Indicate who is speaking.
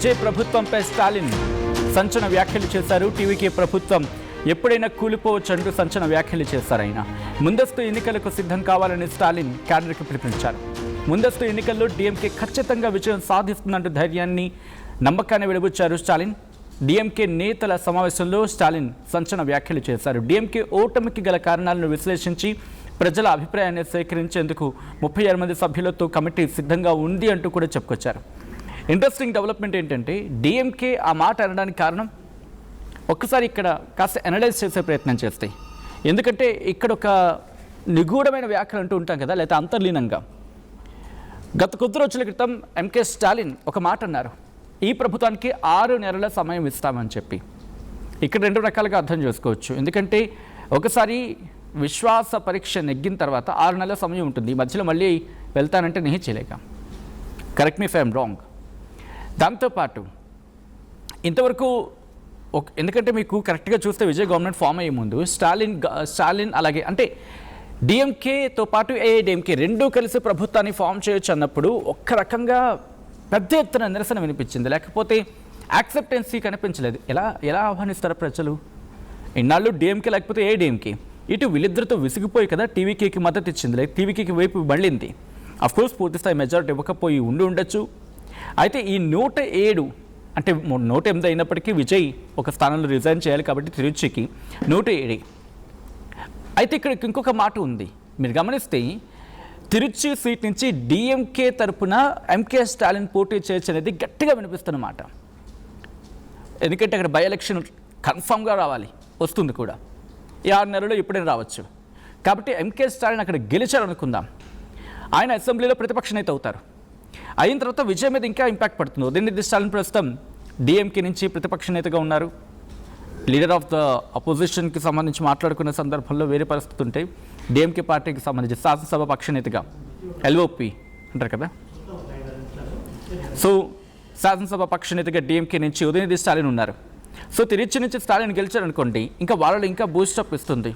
Speaker 1: విజయ్ ప్రభుత్వంపై స్టాలిన్ సంచలన వ్యాఖ్యలు చేశారు. టీవీకే ప్రభుత్వం ఎప్పుడైనా కూలిపోవచ్చంటూ సంచలన వ్యాఖ్యలు చేశారు. ఆయన ముందస్తు ఎన్నికలకు సిద్ధం కావాలని స్టాలిన్ క్యాడర్కి పిలుపునిచ్చారు. ముందస్తు ఎన్నికల్లో డీఎంకే ఖచ్చితంగా విజయం సాధిస్తుందంటూ ధైర్యాన్ని నమ్మకాన్ని వెలుబుచ్చారు స్టాలిన్. డీఎంకే నేతల సమావేశంలో స్టాలిన్ సంచలన వ్యాఖ్యలు చేశారు. డీఎంకే ఓటమికి గల కారణాలను విశ్లేషించి ప్రజల అభిప్రాయాన్ని సేకరించేందుకు 36 మంది సభ్యులతో కమిటీ సిద్ధంగా ఉంది అంటూ కూడా చెప్పుకొచ్చారు. ఇంట్రెస్టింగ్ డెవలప్మెంట్ ఏంటంటే డీఎంకే ఆ మాట అనడానికి కారణం ఒక్కసారి ఇక్కడ కాస్త అనలైజ్ చేసే ప్రయత్నం చేస్తే, ఎందుకంటే ఇక్కడ ఒక నిగూఢమైన వ్యాఖ్యలు అంటూ ఉంటాం కదా, లేకపోతే అంతర్లీనంగా. గత కొద్ది రోజుల క్రితం ఎంకే స్టాలిన్ ఒక మాట అన్నారు, ఈ ప్రభుత్వానికి 6 నెలల సమయం ఇస్తామని చెప్పి. ఇక్కడ 2 రకాలుగా అర్థం చేసుకోవచ్చు. ఎందుకంటే ఒకసారి విశ్వాస పరీక్ష నెగ్గిన తర్వాత 6 నెలల సమయం ఉంటుంది, మధ్యలో మళ్ళీ వెళ్తానంటే నేను చేయలేక. Correct me if I'm wrong. దాంతోపాటు ఇంతవరకు ఎందుకంటే మీకు కరెక్ట్గా చూస్తే విజయ్ గవర్నమెంట్ ఫామ్ అయ్యే ముందు స్టాలిన్ అలాగే అంటే డిఎంకేతో పాటు ఏఐడిఎంకే రెండూ కలిసి ప్రభుత్వాన్ని ఫామ్ చేయొచ్చు అన్నప్పుడు ఒక్క రకంగా పెద్ద ఎత్తున నిరసన వినిపించింది, లేకపోతే యాక్సెప్టెన్సీ కనిపించలేదు. ఎలా ఆహ్వానిస్తారు ప్రజలు? ఇన్నాళ్ళు డిఎంకే లేకపోతే ఏఐడిఎంకే, ఇటు వీళ్ళిద్దరితో విసిగిపోయి కదా టీవీకేకి మద్దతు ఇచ్చింది, లేక టీవీకేకి వైపు మళ్ళింది. అఫ్కోర్స్ పూర్తిస్థాయి మెజారిటీ ఇవ్వకపోయి ఉండొచ్చు. అయితే ఈ 107 అంటే 108 అయినప్పటికీ విజయ్ ఒక స్థానంలో రిజైన్ చేయాలి కాబట్టి తిరుచికి 107. అయితే ఇక్కడ ఇంకొక మాట ఉంది, మీరు గమనిస్తే తిరుచి సీట్ నుంచి డిఎంకే తరపున ఎంకే స్టాలిన్ పోటీ చేయొచ్చు అనేది గట్టిగా వినిపిస్తున్నమాట. ఎందుకంటే అక్కడ బై ఎలక్షన్ కన్ఫామ్గా వస్తుంది కూడా, ఈ 6 నెలల్లో ఎప్పుడైనా రావచ్చు. కాబట్టి ఎంకే స్టాలిన్ అక్కడ గెలిచారనుకుందాం, ఆయన అసెంబ్లీలో ప్రతిపక్ష నేత అవుతారు. అయిన తర్వాత విజయ్ మీద ఇంకా ఇంపాక్ట్ పడుతుంది. ఉదయనిధి స్టాలిన్ ప్రస్తుతం డిఎంకే నుంచి ప్రతిపక్ష నేతగా ఉన్నారు. లీడర్ ఆఫ్ ద అపోజిషన్కి సంబంధించి మాట్లాడుకునే సందర్భంలో వేరే పరిస్థితి ఉంటే డిఎంకే పార్టీకి సంబంధించి శాసనసభ పక్షనేతగా ఎల్ఓపి అంటారు కదా, సో శాసనసభ పక్షనేతగా డిఎంకే నుంచి ఉదయనిధి స్టాలిన్ ఉన్నారు. సో తిరుచి నుంచి స్టాలిన్ గెలిచారనుకోండి, ఇంకా వాళ్ళలో ఇంకా బూస్టప్ ఇస్తుంది.